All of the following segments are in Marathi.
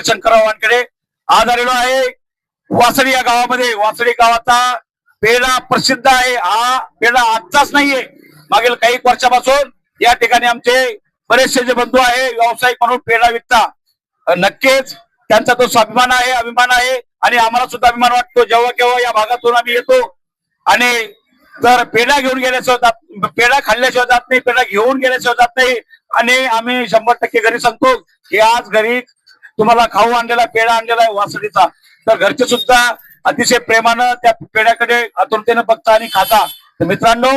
शंकरराव वानखेडे आज आलेलो आहे वासळी या गावामध्ये। वासळी गावाचा पेढा प्रसिद्ध आहे। हा पेढा आजचाच नाहीये, मागील काही वर्षापासून या ठिकाणी आमचे बरेचसे जे बंधू आहे व्यावसायिक म्हणून पेढा विकता, नक्कीच त्यांचा तो स्वाभिमान आहे, अभिमान आहे आणि आम्हाला सुद्धा अभिमान वाटतो जेव्हा केव्हा या भागातून आम्ही येतो। आणि तर पेढा घेऊन गेल्याशिवाय पेढा खाल्ल्याशिवाय जात नाही, पेढा घेऊन गेल्याशिवाय जात नाही। आणि आम्ही 100% घरी सांगतो की आज घरी तुम्हाला खाऊ आणलेला पेढा आणलेला आहे वासळीचा, तर घरचे सुद्धा अतिशय प्रेमानं त्या पेढ्याकडे आतुरतेनं बघता आणि खाता। तर मित्रांनो,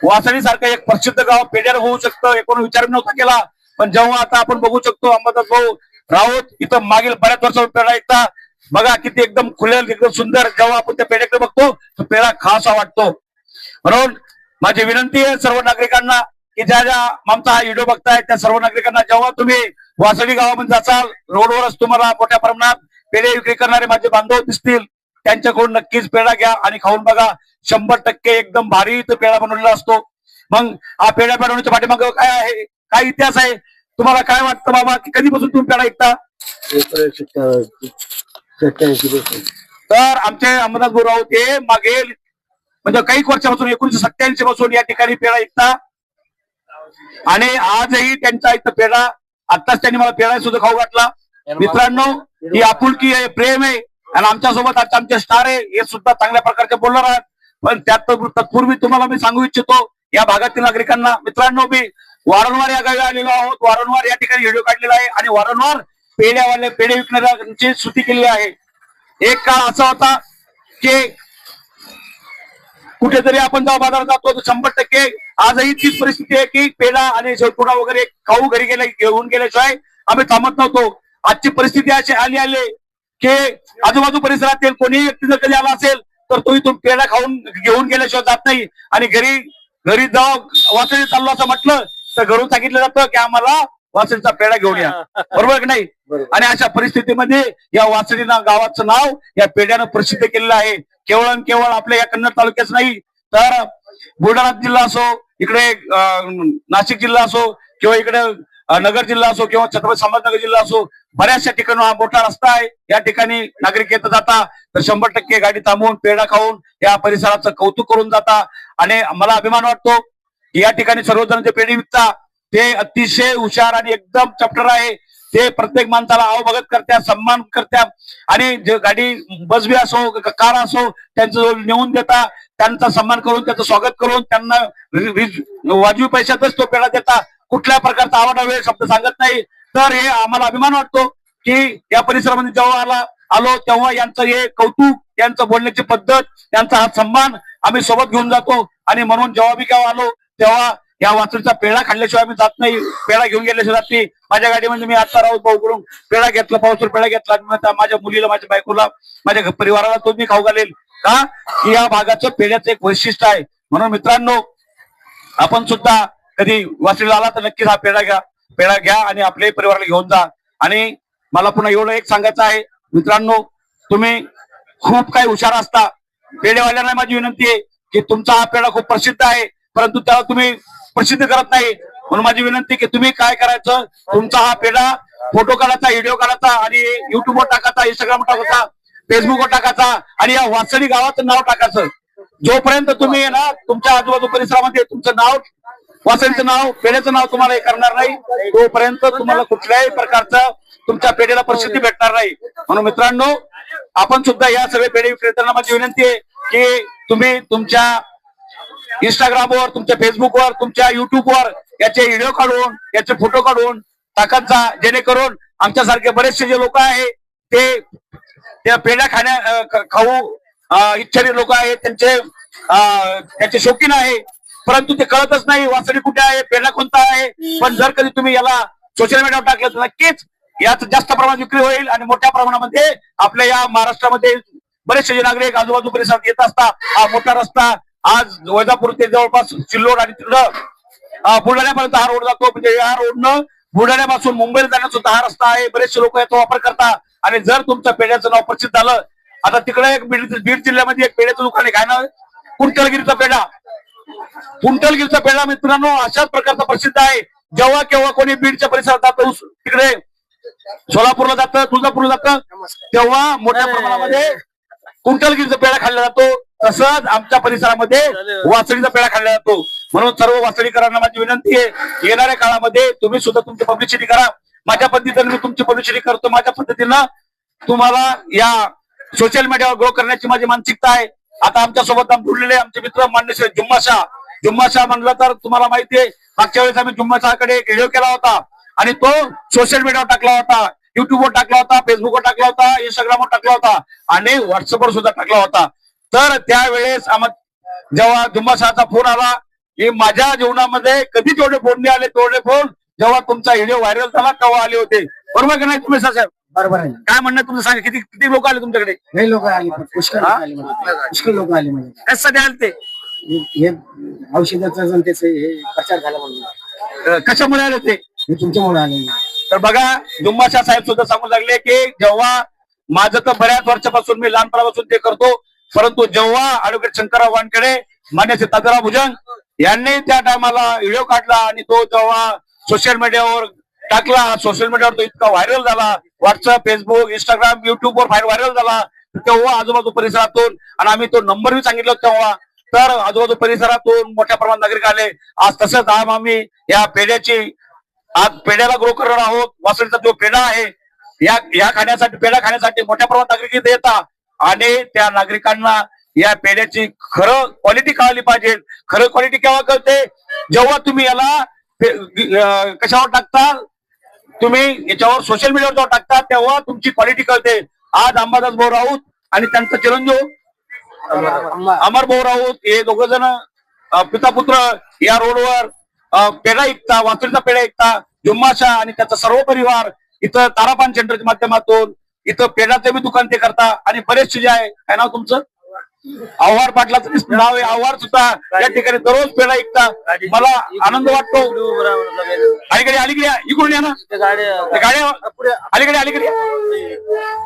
वासळी सारखं एक प्रसिद्ध गाव पेढ्यावर होऊ शकतं हे कोणी विचार नव्हता केला, पण जेव्हा आता आपण बघू शकतो अंबादास भाऊ राऊत इथं मागील बऱ्याच वर्षावर पेढा ऐकता बघा किती एकदम खुलेल, एकदम सुंदर। जेव्हा आपण त्या पेढ्याकडे बघतो तो पेढा खासा वाटतो। म्हणून माझी विनंती आहे सर्व नागरिकांना की ज्या ज्या आमचा हा व्हिडिओ बघताय त्या सर्व नागरिकांना, जेव्हा तुम्ही वासळी गावामध्ये जाचाल रोडवरच तुम्हाला मोठ्या प्रमाणात पेढे विक्री करणारे माझे बांधव दिसतील, त्यांच्याकडून नक्कीच पेढा घ्या आणि खाऊन बघा। 100% एकदम भारी इथं पेढा बनवलेला असतो। मग हा पेढा बनवण्याच्या पाठीमागे काय आहे, काय इतिहास आहे, तुम्हाला काय वाटतं बाबा की कधीपासून तुम्ही पेढा ऐकता? तर आमचे अंबादास भाऊ राऊत हे मागील म्हणजे काही वर्षापासून 1987 पासून या ठिकाणी पेढा ऐकता आणि आजही त्यांचा इथं पेढा, आत्ताच त्यांनी मला पेढा सुद्धा खाऊ घातला। मित्रांनो, ही आपुलकी आहे, प्रेम आहे आणि आमच्यासोबत आता आमचे स्टार आहे हे सुद्धा चांगल्या प्रकारचे बोलणार आहेत। पण त्यात तत्पूर्वी तुम्हाला मी सांगू इच्छितो या भागातील नागरिकांना, मित्रांनो मी वारंवार या गावी आलेलो आहोत, वारंवार या ठिकाणी व्हिडिओ काढलेला आहे आणि वारंवार पेढे विकणाऱ्यांची स्तुती केली आहे। एक काळ असा होता की कुठेतरी आपण जेव्हा बाजारात जातो तर 100% आजही तीच परिस्थिती आहे की पेढा आणि शेवटपुडा वगैरे खाऊ घरी घेऊन गेल्याशिवाय आम्ही थांबत नव्हतो। आजची परिस्थिती अशी आली की आजूबाजू परिसरातील कोणी व्यक्ती जर कधी आला असेल तर तो इथून पेढा खाऊन घेऊन गेल्याशिवाय जात नाही आणि घरी जाऊ वासळी चाललो असं म्हटलं तर घरून सांगितलं जातं की आम्हाला वासळीचा पेढा घेऊन या, बरोबर की नाही? आणि अशा परिस्थितीमध्ये या वासळी गावाचं नाव या पेढ्यानं प्रसिद्ध केलेलं आहे। केवळ आपल्या या कन्नड तालुक्याच नाही तर बुलढाणा जिल्हा असो, इकडे नाशिक जिल्हा असो किंवा इकडे नगर जिल्हा असो किंवा छत्रपती संभाजीनगर जिल्हा असो, बऱ्याचशा ठिकाणी हा मोठा रस्ता आहे, या ठिकाणी नागरिक येत जाता तर 100% गाडी थांबवून पेढा खाऊन या परिसराचं कौतुक करून जाता। आणि मला अभिमान वाटतो की या ठिकाणी सर्वजण जे पेढे विकता ते अतिशय हुशार आणि एकदम चॅप्टर आहे। ते प्रत्येक माणसाला आवभगत करत्या, सन्मान करत्या आणि जे गाडी बस बी असो कार असो त्यांचं नेऊन देता, त्यांचा सन्मान करून त्याचं स्वागत करून त्यांना वाजवी पैशातच तो पेढा देता, कुठल्या प्रकारचा आवाडावेळ शब्द सांगत नाही। तर हे आम्हाला अभिमान वाटतो की या परिसरामध्ये जेव्हा आलो तेव्हा यांचं हे कौतुक, यांचं बोलण्याची पद्धत, यांचा हा सन्मान आम्ही सोबत घेऊन जातो। आणि म्हणून जेव्हा मी केव्हा आलो तेव्हा या वासळीचा पेढा खाल्ल्याशिवाय आम्ही जात नाही, पेढा घेऊन गेल्याशिवाय जात नाही। माझ्या गाडीमध्ये मी आता राऊत भाऊ कडून पेढा घेतला, पावसाळी पेढा घेतला, माझ्या मुलीला, माझ्या बायकोला, माझ्या परिवाराला तो मी खाऊ घालेल का की या भागाचं पेढ्याचं एक वैशिष्ट्य आहे। म्हणून मित्रांनो, आपण सुद्धा कधी वासळीला आला तर नक्कीच हा पेढा घ्या आणि आपल्या परिवाराला घेऊन जा। आणि मला पुन्हा एवढं एक सांगायचं आहे मित्रांनो, तुम्ही खूप काही हुशार असता, पेढेवाल्यांना माझी विनंती आहे की तुमचा हा पेढा खूप प्रसिद्ध आहे परंतु त्याला तुम्ही प्रसिद्ध करत नाही। म्हणून माझी विनंती की तुम्ही काय करायचं, तुमचा हा पेढा फोटो काढायचा, व्हिडिओ काढायचा आणि युट्यूबवर टाकायचा, इंस्टाग्रामवर टाकायचा, फेसबुकवर टाकायचा आणि या वासळी गावाचं नाव टाकायचं। जोपर्यंत तुम्ही ना तुमच्या आजूबाजू परिसरामध्ये तुमचं नाव, वासळीचं नाव, पेढ्याचं नाव तुम्हाला हे करणार नाही तोपर्यंत तुम्हाला कुठल्याही प्रकारचं तुमच्या पेढ्याला प्रसिद्धी भेटणार नाही। म्हणून मित्रांनो, आपण सुद्धा या सगळे पेढे विक्रेत्यांना माझी विनंती आहे की तुम्ही तुमच्या इंस्टाग्रामवर, तुमच्या फेसबुकवर, तुमच्या युट्यूबवर याचे व्हिडिओ काढून, याचे फोटो काढून टाकत जा, जेणेकरून आमच्यासारखे बरेचसे जे लोक आहे ते त्या पेढ्या खाऊ इच्छारी लोक आहेत, त्याचे शौकीन आहे परंतु ते कळतच नाही वासळी कुठे आहे, पेढा कोणता आहे। पण जर कधी तुम्ही याला सोशल मीडियावर टाकलं तर नक्कीच याच जास्त प्रमाणात विक्री होईल आणि मोठ्या प्रमाणामध्ये आपल्या या महाराष्ट्रामध्ये बरेचसे जे नागरिक आजूबाजू परिसरात येत असतात। हा मोठा रस्ता आज वैजापूर ते जवळपास सिल्लोड आणि तिकडं बुलढाण्यापर्यंत हा रोड जातो, म्हणजे या रोडनं बुलढाण्यापासून मुंबईला जाण्याचा सुद्धा हा रस्ता आहे। बरेचसे लोक याचा वापर करतात आणि जर तुमच्या पेढ्याचं नाव प्रसिद्ध झालं, आता तिकडे एक बीड जिल्ह्यामध्ये एक पेढ्याचं दुकान आहे, काय नाव? कुंटलगिरीचा पेढा। कुंटलगिरीचा पेढा मित्रांनो अशाच प्रकारचा प्रसिद्ध आहे। जेव्हा केव्हा कोणी बीडच्या परिसरात जातो तिकडे सोलापूरला जातं, तुळजापूरला जातं, तेव्हा मोठ्या प्रमाणामध्ये कुंटलगिरीचा पेढा खाल्ला जातो. तसंच आमच्या परिसरामध्ये वासळीचा पेढा खाल्ला जातो. म्हणून सर्व वासळीकरांना माझी विनंती आहे, येणाऱ्या काळामध्ये तुम्ही सुद्धा तुमची पब्लिसिटी करा. माझ्या पद्धतीने मी तुमची पब्लिसिटी करतो. माझ्या पद्धतीनं तुम्हाला या सोशल मीडियावर ग्रो करण्याची माझी मानसिकता आहे. आता आमच्या सोबत जुळलेले आमचे मित्र मान्य श्री जुम्मा शाह म्हणलं तर तुम्हाला माहिती आहे, मागच्या वेळेस आम्ही जुम्मा शाहकडे एक व्हिडिओ केला होता आणि तो सोशल मीडियावर टाकला होता, युट्यूबवर टाकला होता, फेसबुकवर टाकला होता, इंस्टाग्रामवर टाकला होता आणि व्हॉट्सअपवर सुद्धा टाकला होता. तर त्यावेळेस जेव्हा जुम्मा शाहचा फोन आला की माझ्या जीवनामध्ये कधीच एवढे फोन नाही आले, तेवढे फोन जेव्हा तुमचा व्हिडिओ व्हायरल झाला तेव्हा आले होते. बरोबर की नाही तुम्ही साहेब? बरोबर आहे. काय म्हणणं तुमचं सांगा, किती किती लोक आले तुमच्याकडे? लई लोक आली, पुष्कळ लोक आले म्हणजे. कशासाठी आले ते? हे औषधाचं जनतेचं हे प्रचार झाला म्हणून. कशामुळे आले ते? हे तुमच्यामुळे आले. तर बघा, जुम्मा शाह साहेब सुद्धा सांगू लागले की जेव्हा माझं तर बऱ्याच वर्षापासून मी लहानपणापासून ते करतो, परंतु जेव्हा ऍडव्होकेट शंकरराव वानखेडे, मान्य श्री तात्याराव भुजंग यांनी त्या टायमाला व्हिडिओ काढला आणि तो जेव्हा सोशल मीडियावर टाकला, सोशल मीडियावर तो इतका व्हायरल झाला, व्हॉट्सअप, फेसबुक, इंस्टाग्राम, युट्यूबवर व्हायरल झाला, तेव्हा आजूबाजू परिसरातून, आणि आम्ही तो नंबर बी सांगितला तेव्हा, तर आजूबाजू परिसरातून मोठ्या प्रमाणात नागरिक आले. आज तसंच आम्ही या पेढ्याची आज पेढ्याला ग्रो करणार आहोत. वासळीचा जो पेढा आहे या खाण्यासाठी, पेढा खाण्यासाठी मोठ्या प्रमाणात नागरिक इथे येतात आणि त्या नागरिकांना या पेढ्याची खरं क्वालिटी कळली पाहिजे. खरं क्वालिटी केव्हा कळते? जेव्हा तुम्ही याला कशावर टाकता, तुम्ही याच्यावर सोशल मीडियावर जेव्हा टाकता तेव्हा तुमची क्वालिटी कळते. आज अंबादास भाऊ राऊत आणि त्यांचा चिरंजीव अमर भाऊ राऊत हे दोघ जण पिता पुत्र या रोडवर पेढा विकता, वासळीचा पेढा विकता. जुम्मा शाह आणि त्याचा सर्व परिवार इथं तारापान सेंटरच्या माध्यमातून इथं पेढाचं बी दुकान ते करता. आणि बरेचसे जे आहे, काय नाव तुमचं? आव्हाड पाटलाचं नाव आहे. आव्हाड सुद्धा या ठिकाणी दररोज पेढा विकता. मला आनंद वाटतो. अलीकडे इकडून या ना, गाड्या अलीकडे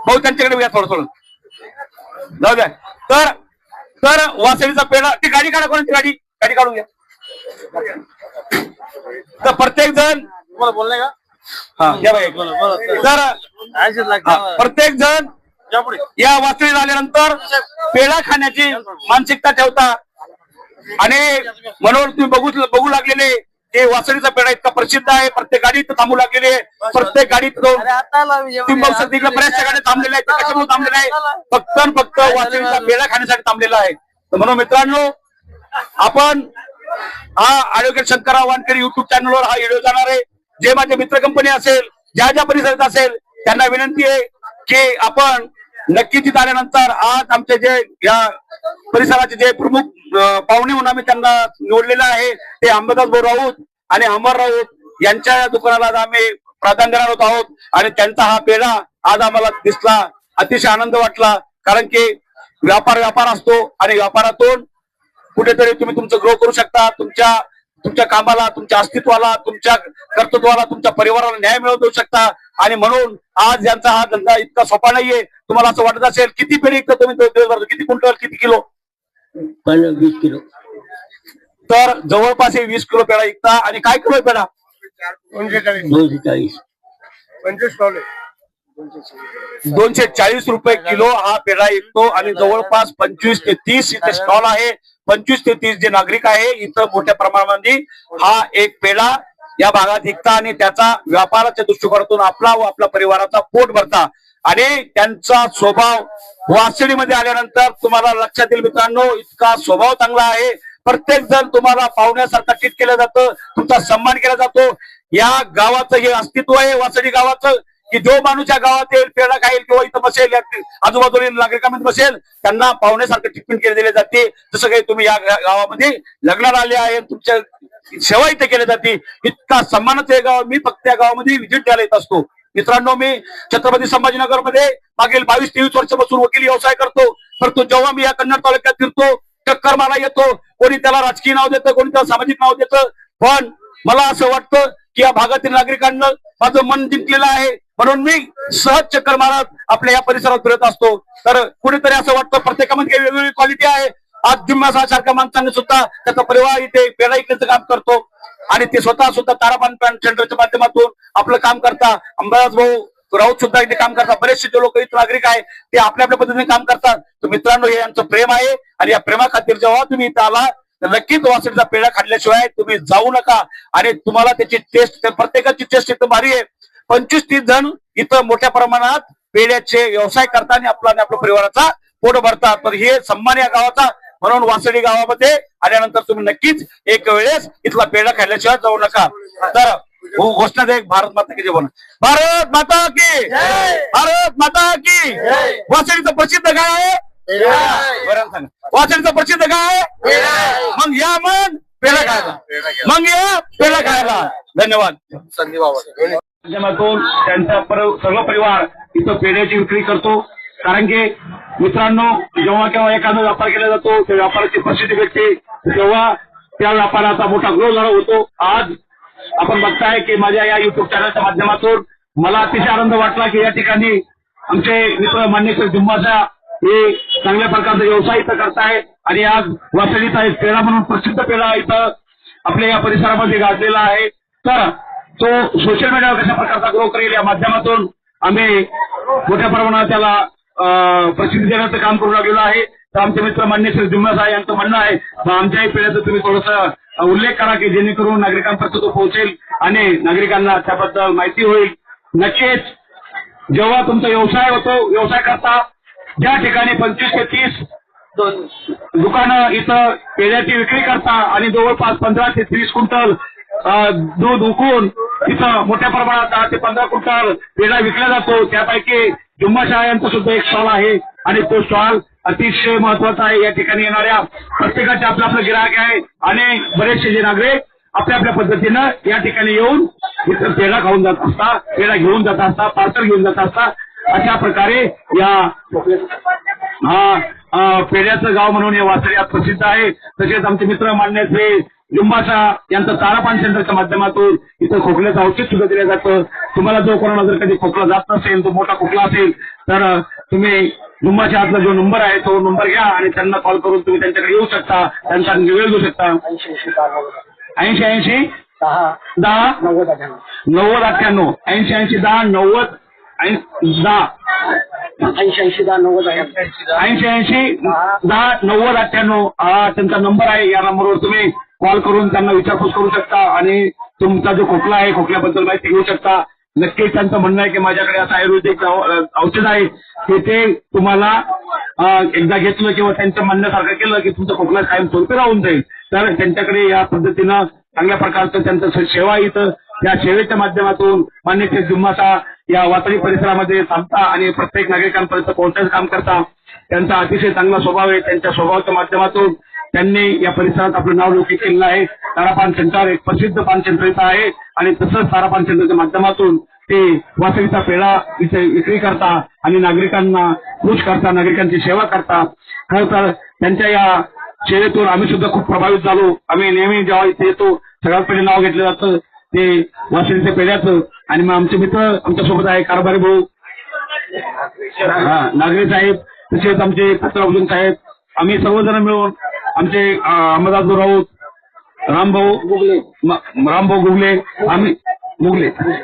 भाऊ त्यांच्याकडे घ्या, थोडं जाऊ द्या. तर वासळीचा पेढा, ती गाडी काढा, कोणाची गाडी काढून घ्या. तर प्रत्येक जण तुम्हाला बोललाय का? तर प्रत्येक जण या वासळीला आल्यानंतर पेढा खाण्याची मानसिकता ठेवता आणि म्हणून तुम्ही बघू लागलेले ते वासळीचा पेढा इतका प्रसिद्ध आहे. प्रत्येक गाडी इथं थांबू लागलेली आहे. प्रत्येक गाडीत तुम्ही बघू शकता इकडे बऱ्याचशा गाड्या थांबलेल्या आहेत. कशामुळे थांबलेल्या आहे? फक्त वासळीचा पेढा खाण्यासाठी थांबलेला आहे. तर म्हणून मित्रांनो, आपण हा ऍडव्होकेट शंकरराव वानखेडे युट्यूब चॅनलवर हा व्हिडिओ जाणार आहे. जे माझे मित्र कंपनी असेल, ज्या परिसरात असेल, त्यांना विनंती आहे की आपण नक्की तिथे आल्यानंतर आज आमचे जे या परिसराचे जे प्रमुख पाहुणे म्हणून आम्ही त्यांना निवडलेलं आहे ते अंबादास भाऊ राऊत आणि अमर राऊत यांच्या दुकानाला आम्ही प्राधान्य देणार आहोत. आणि त्यांचा हा पेढा आज आम्हाला दिसला, अतिशय आनंद वाटला. कारण की व्यापार असतो आणि व्यापारातून कुठेतरी तुम्ही तुमचं ग्रो करू शकता. तुमच्या कामाला, तुमच्या अस्तित्वाला, तुमच्या कर्तृत्वाला, तुमच्या परिवाराला न्याय मिळवून देऊ शकता. आणि म्हणून आज यांचा हा धंदा इतका सोपा नाहीये. तुम्हाला असं वाटत असेल, किती पेढे विकता तुम्ही दिवसभर? किती क्विंटल, किती किलो? 20 किलो. तर जवळपास 20 किलो पेढा विकता. आणि काय किलो पेढा? 240. 240 रुपये किलो हा पेढा विकतो. आणि जवळपास 25 ते 30 इथे स्टॉल आहे. 25 ते 30 जे नागरिक आहे इथं मोठ्या प्रमाणामध्ये हा एक पेढा या भागात विकता आणि त्याचा व्यापाराच्या दृष्टिकोनातून आपला व आपल्या परिवाराचा पोट भरता. आणि त्यांचा स्वभाव वासळीमध्ये आल्यानंतर तुम्हाला लक्षात येईल मित्रांनो, इतका स्वभाव चांगला आहे. प्रत्येक जण तुम्हाला पाहुण्यासारखा ट्रीट केलं जातं, तुमचा सन्मान केला जातो. या गावाचं हे अस्तित्व आहे, वासळी गावाचं, की जो माणूस या गावात येईल, पेढा खाईल किंवा इथं बसेल, आजूबाजूला नागरिकांमध्ये बसेल, त्यांना पाहुण्यासारखं ट्रीटमेंट केले दिले जाते. जसं काही तुम्ही या गावामध्ये लग्नाला आले आहे, तुमच्या सेवा इथे केली जाते. इतका सन्मानाचं हे गाव. मी फक्त या गावामध्ये व्हिजिट द्यायला येत असतो. मित्रांनो, मी छत्रपती संभाजीनगर मध्ये मागील 22-23 वर्षापासून वकिली व्यवसाय करतो. परंतु जेव्हा मी या कन्नड तालुक्यात फिरतो, चक्कर मला येतो. कोणी त्याला राजकीय नाव देतं, कोणी त्याला सामाजिक नाव देतं, पण मला असं वाटतं की या भागातील नागरिकांना माझं मन जिंकलेलं आहे. म्हणून मी सहज चक्कर मारत आपल्या या परिसरात फिरत असतो. तर कुठेतरी असं वाटतं प्रत्येकामध्ये वेगवेगळी क्वालिटी आहे. आज जुम्मा शाह सारख्या माणसांनी सुद्धा त्याचा परिवार इथे पेढा विकण्याचं काम करतो आणि ते स्वतः तारापान सेंटरच्या माध्यमातून आपलं काम करता. अंबादास भाऊ राऊत सुद्धा इथे काम करतात, बरेचसे जे लोक इथे नागरिक आहे ते आपल्या आपल्या पद्धतीने काम करतात. तर मित्रांनो, हे आमचं प्रेम आहे आणि या प्रेमा खातीर जेव्हा तुम्ही इथं आला तर नक्कीच वासळीचा पेढा खाल्ल्याशिवाय तुम्ही जाऊ नका. आणि तुम्हाला त्याची टेस्ट, प्रत्येकाची टेस्ट एकदम भारी आहे. 25-30 जण इथं मोठ्या प्रमाणात पेढ्याचे व्यवसाय करतात आणि आपल्या परिवाराचा पोट भरतात. तर हे सन्मान या गावाचा, म्हणून वासळी गावामध्ये आल्यानंतर तुम्ही नक्कीच एक वेळेस इथला पेढा खाल्ल्याशिवाय जाऊ नका. तर घोषणा दे, भारत माता की जय बोला. भारत माता की, भारत माता की. वासळीचं प्रसिद्ध काय आहे? बरं सांगा, वासळीचं प्रसिद्ध काय आहे? मग या मग पेढा खायला, मग या पेढा खायला. धन्यवाद. माध्यमातून त्यांचा सर्व परिवार इथं पेढ्याची विक्री करतो. कारण की मित्रांनो, जेव्हा केव्हा एखादा व्यापार केला जातो, त्या व्यापाराची प्रसिद्धी भेटते, तेव्हा त्या व्यापाराचा मोठा ग्रोथ झाला होतो. आज आपण बघताय की माझ्या या युट्यूब चॅनलच्या माध्यमातून मला अतिशय आनंद वाटला की या ठिकाणी आमचे मित्र मान्य श्री जुम्माशा हे चांगल्या प्रकारचा व्यवसाय इथं करताय आणि आज वासळीचा एक पेढा म्हणून प्रसिद्ध पेढा इथं आपल्या या परिसरामध्ये गाजलेला आहे. तर तो सोशल मीडियावर कशा प्रकारचा ग्रो करेल या माध्यमातून आम्ही मोठ्या प्रमाणात त्याला प्रसिद्धी देण्याचं काम करू लागलेलो आहे. तर आमचे मित्र मान्य श्री जुम्माशा यांचं म्हणणं आहे, आमच्याही पेढ्याचा तुम्ही थोडासा उल्लेख करा की जेणेकरून नागरिकांपर्यंत तो पोहोचेल आणि नागरिकांना त्याबद्दल माहिती होईल. नक्कीच जेव्हा तुमचा व्यवसाय होतो, व्यवसाय करता ज्या ठिकाणी 25 ते 30 दुकानं इथं पेढ्याची विक्री करता आणि जवळपास 15 ते 30 क्विंटल दूध उकळून इथं मोठ्या प्रमाणात 10 ते 15 क्विंटल पेढा विकला जातो. त्यापैकी जुम्माशा यांचा सुद्धा एक स्टॉल आहे आणि तो स्टॉल अतिशय महत्वाचा आहे. या ठिकाणी येणाऱ्या प्रत्येकाचे आपलं गिराहक आहे आणि बरेचसे जे नागरिक आपल्या पद्धतीनं या ठिकाणी येऊन इथं पेढा खाऊन जात असतात, पेढा घेऊन जात असतात, पार्सल घेऊन जात असतात. अशा प्रकारे या पेढ्याचं गाव म्हणून हे वासळी आज प्रसिद्ध आहे. तसेच आमचे मित्र मान्य श्री जुम्माशा यांचं तारापान सेंटरच्या माध्यमातून इथं खोकल्याचं औषध सुद्धा दिलं जातं. तुम्हाला जो कोरोना जर कधी खोकला जात नसेल, तो मोठा खोकला असेल, तर तुम्ही जुम्माशा हातला जो नंबर आहे तो नंबर घ्या आणि त्यांना कॉल करून तुम्ही त्यांच्याकडे येऊ शकता, त्यांचा वेळ घेऊ शकता. 80-80 10 90 98 80-80 10 90 10 80-80 10 90 80-80 10 90 98 हा त्यांचा नंबर आहे. या नंबरवर तुम्ही कॉल करून त्यांना विचारपूस करू शकता आणि तुमचा जो खोकला आहे, खोकल्याबद्दल माहिती घेऊ शकता. नक्कीच त्यांचं म्हणणं आहे की माझ्याकडे असं आयुर्वेदिक औषध आहे की ते तुम्हाला एकदा घेतलं किंवा त्यांच्या म्हणण्यासारखं केलं की तुमचं खोकला कायम स्वरूपी राहून जाईल. तर त्यांच्याकडे या पद्धतीनं चांगल्या प्रकारचं त्यांचं सेवा इथं, या सेवेच्या माध्यमातून मान्य श्री जुम्माशा या वासळी परिसरामध्ये थांबता आणि प्रत्येक नागरिकांपर्यंत पोहोचण्याचं काम करता. त्यांचा अतिशय चांगला स्वभाव आहे. त्यांच्या स्वभावाच्या माध्यमातून त्यांनी या परिसरात आपलं नाव लौकिक केलेलं आहे. तारापान सेंटर एक प्रसिद्ध पान सेंटर इथं आहे आणि तसंच तारापान सेंटरच्या माध्यमातून ते वासळीचा पेढा इथे विक्री करता आणि नागरिकांना खुश करता, नागरिकांची सेवा करता. खरं तर त्यांच्या या सेवेतून आम्ही सुद्धा खूप प्रभावित झालो. आम्ही नेहमी जेव्हा इथे येतो सगळ्यात पहिले नाव घेतलं जातं ते वासळीच्या पेढ्याचं. आणि मग आमचे मित्र आमच्यासोबत आहे, कारभारी भाऊ नागरे साहेब, तसेच आमचे पत्रावजन साहेब, आम्ही सर्वजण मिळून आमचे अहमदास राऊत, रामभाऊ गुगले, आम्ही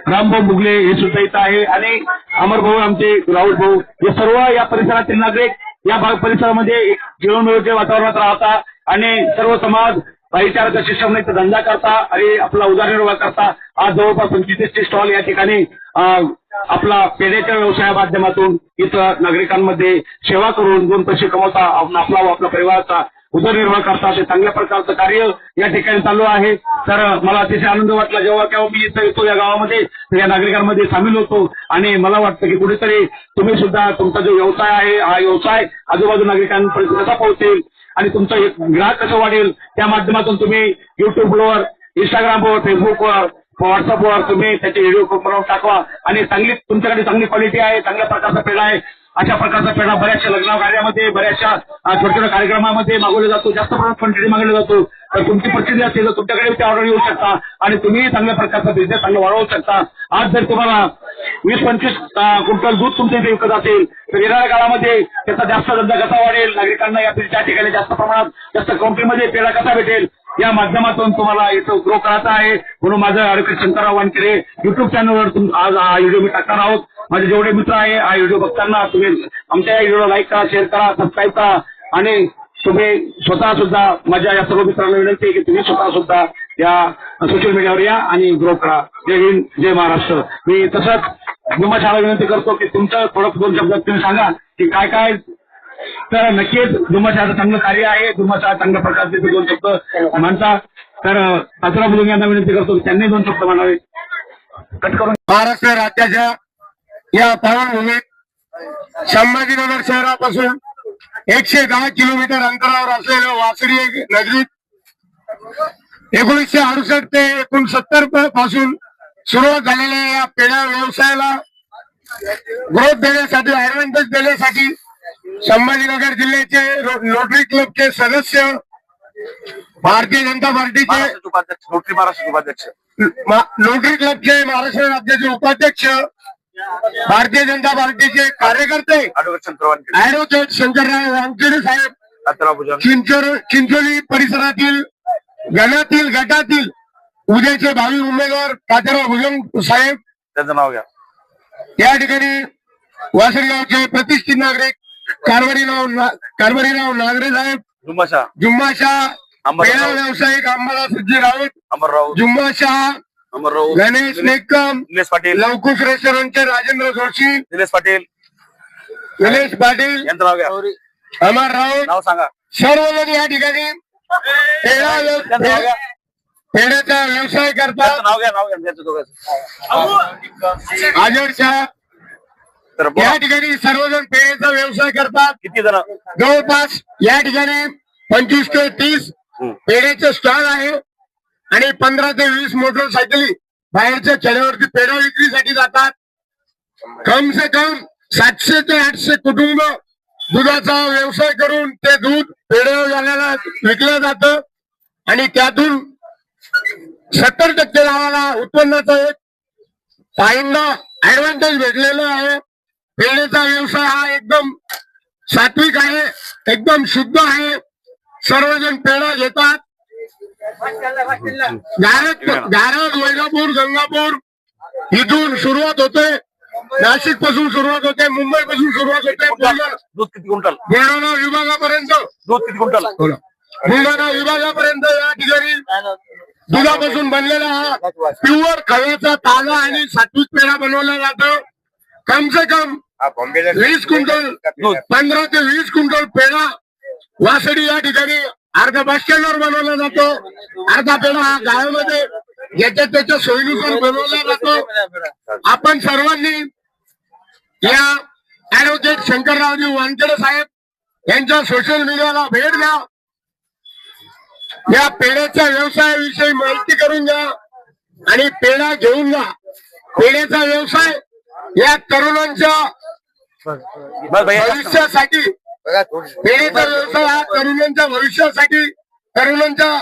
रामभाऊ मुगले हे सुद्धा इथं आहे आणि अमर भाऊ, आमचे राऊत भाऊ, हे सर्व या परिसरातील नागरिक या परिसरामध्ये जीवनमिळवणुकीच्या वातावरणात राहता आणि सर्व समाज भाईचाराचा शिक्षण इथं धंदा करता आणि आपला उदरनिर्वाह करता. आज जवळपास 25 स्टॉल या ठिकाणी आपला पेढ्याच्या व्यवसाया माध्यमातून इथं नागरिकांमध्ये सेवा करून 2 पैसे कमवता, आपला परिवाराचा उदरनिर्वाह करता. ते चांगल्या प्रकारचं कार्य या ठिकाणी चालू आहे. तर मला अतिशय आनंद वाटला जेव्हा केव्हा मी इथं येतो या गावामध्ये, तर या नागरिकांमध्ये सामील होतो आणि मला वाटतं की कुठेतरी तुम्ही सुद्धा तुमचा जो व्यवसाय आहे हा व्यवसाय आजूबाजू नागरिकांपर्यंत कसा पोहोचेल आणि तुमचा ग्राहक कसं वाढेल, त्या माध्यमातून तुम्ही युट्यूबवर, इंस्टाग्रामवर, फेसबुकवर, व्हॉट्सअपवर तुम्ही त्याचे व्हिडिओ बनवून टाकवा आणि तुमच्याकडे चांगली क्वालिटी आहे, चांगल्या प्रकारचा पेढा आहे. अशा प्रकारचा पेढा बऱ्याचशा लग्न कार्यामध्ये, बऱ्याचशा छोट्या छोट्या कार्यक्रमामध्ये मागवला जातो, जास्त प्रमाणात क्वांटिटी मागवला जातो. तर तुमची परिस्थिती असेल तर तुमच्याकडे ते ऑर्डर येऊ शकता आणि तुम्ही चांगल्या प्रकारचा बिझनेस चांगला वाढवू शकता. आज जर तुम्हाला 20-25 क्विंटल दूध तुमच्या इथे विकत असेल तर येणाऱ्या काळामध्ये त्याचा जास्त धंदा कसा वाढेल, नागरिकांना या ठिकाणी जास्त प्रमाणात जास्त क्वांटिटीमध्ये पेढा कसा भेटेल या माध्यमातून तुम्हाला इथं ग्रो करायचा आहे. म्हणून माझं ॲडव्होकेट शंकरराव वानखेडे युट्यूब चॅनलवर आज हा व्हिडिओ मी टाकणार आहोत. माझे जेवढे मित्र आहे हा व्हिडिओ बघताना तुम्ही आमच्या व्हिडिओला लाईक करा, शेअर करा, सबस्क्राईब करा आणि तुम्ही स्वतः सुद्धा माझ्या या सर्व मित्रांना विनंती आहे की तुम्ही स्वतः सुद्धा या सोशल मीडियावर या आणि ग्रो करा. जय हिंद, जय महाराष्ट्र. मी तसंच जुम्माशाला विनंती करतो की तुमचं थोडं 2 शब्दात तुम्ही सांगा की काय काय. तर नक्कीच जुम्माशाचं चांगलं कार्य आहे. जुम्माशा चांगल्या प्रकारचे 2 शब्द म्हणतात. तर कचरा बुजुर्ग यांना विनंती करतो की त्यांनी 2 शब्द म्हणावे. कट करून महाराष्ट्र राज्याच्या या पावनभूमीत संभाजीनगर शहरापासून 110 किलोमीटर अंतरावर असलेल्या वासडी नगरीत 1968 ते 1970 पासून सुरुवात झालेल्या या पेढा व्यवसायाला ग्रोथ देण्यासाठी, ऍडव्हान्टेज देण्यासाठी संभाजीनगर जिल्ह्याचे रोटरी क्लबचे सदस्य, भारतीय जनता पार्टीचे महाराष्ट्र उपाध्यक्ष, रोटरी क्लबचे महाराष्ट्र राज्याचे उपाध्यक्ष, भारतीय जनता पार्टीचे कार्यकर्ते ऍडव्होकेट शंकरराव वानखेडे साहेब, चिंचोली परिसरातील गटातील उद्याचे भावी उमेदवार तात्याराव भुजंग साहेब, त्यांचं नाव घ्या. या ठिकाणी वासळगावचे प्रतिष्ठित नागरिक कारभारीराव नागरे साहेब, जुम्माशाह पेढा व्यावसायिक अंबादासजी राऊत, अमरराव जुम्माशाह अमरराव, गणेश निकम, निलेश पाटील, लवकुश रेस्टॉरंटचे राजेंद्र जोशी, निलेश पाटील यांचं नाव घ्या. अमर राऊत, नाव सांगा. सर्वजण या ठिकाणी पेढ्याचा व्यवसाय करतात. नाव घ्या त्यांचं दोघांचं. आजरच्या तर या ठिकाणी सर्वजण पेढ्याचा व्यवसाय करतात. किती जण? जवळपास या ठिकाणी 25 ते 30 पेढ्याचे स्टॉल आहे आणि 15 ते 20 मोटरसायकली बाहेरच्या खेड्यावरती पेढा विक्रीसाठी जातात. कम से कम 700 ते 800 कुटुंब दुधाचा व्यवसाय करून ते दूध पेढेवाल्याला विकलं जातं आणि त्यातून 70% गावाला उत्पन्नाचा एक ताईंना ऍडव्हान्टेज भेटलेला आहे. पेढेचा व्यवसाय हा एकदम सात्विक आहे, एकदम शुद्ध आहे. सर्वजण पेढा घेतात. गारज, वैजापूर, गंगापूर इथून सुरुवात होते, नाशिक पासून सुरुवात होते, मुंबई पासून सुरुवात होते, दूध किती क्विंटल? बुलढाणा विभागापर्यंत दूध किती क्विंटल? बुलढाणा विभागापर्यंत या ठिकाणी दुधापासून बनलेला हा प्युअर खव्याचा ताजा आणि सात्विक पेढा बनवला जातो. कम से कम 20 क्विंटल, 15 ते 20 क्विंटल पेढा वासडी या ठिकाणी अर्धा बस स्टँडवर बनवला जातो. अर्धा पेढा हा गावामध्ये ज्याच्या त्याच्या सोयीनुसार बनवला जातो. आपण सर्वांनी या ऍडव्होकेट शंकररावजी वानखेडे साहेब यांच्या सोशल मीडियाला भेट द्या. या पेढ्याच्या व्यवसायाविषयी माहिती करून घ्या आणि पेढा घेऊन जा. पेढ्याचा व्यवसाय या तरुणांच्या भविष्यासाठी, पेढ्याचा व्यवसाय हा तरुणांच्या भविष्यासाठी, तरुणांच्या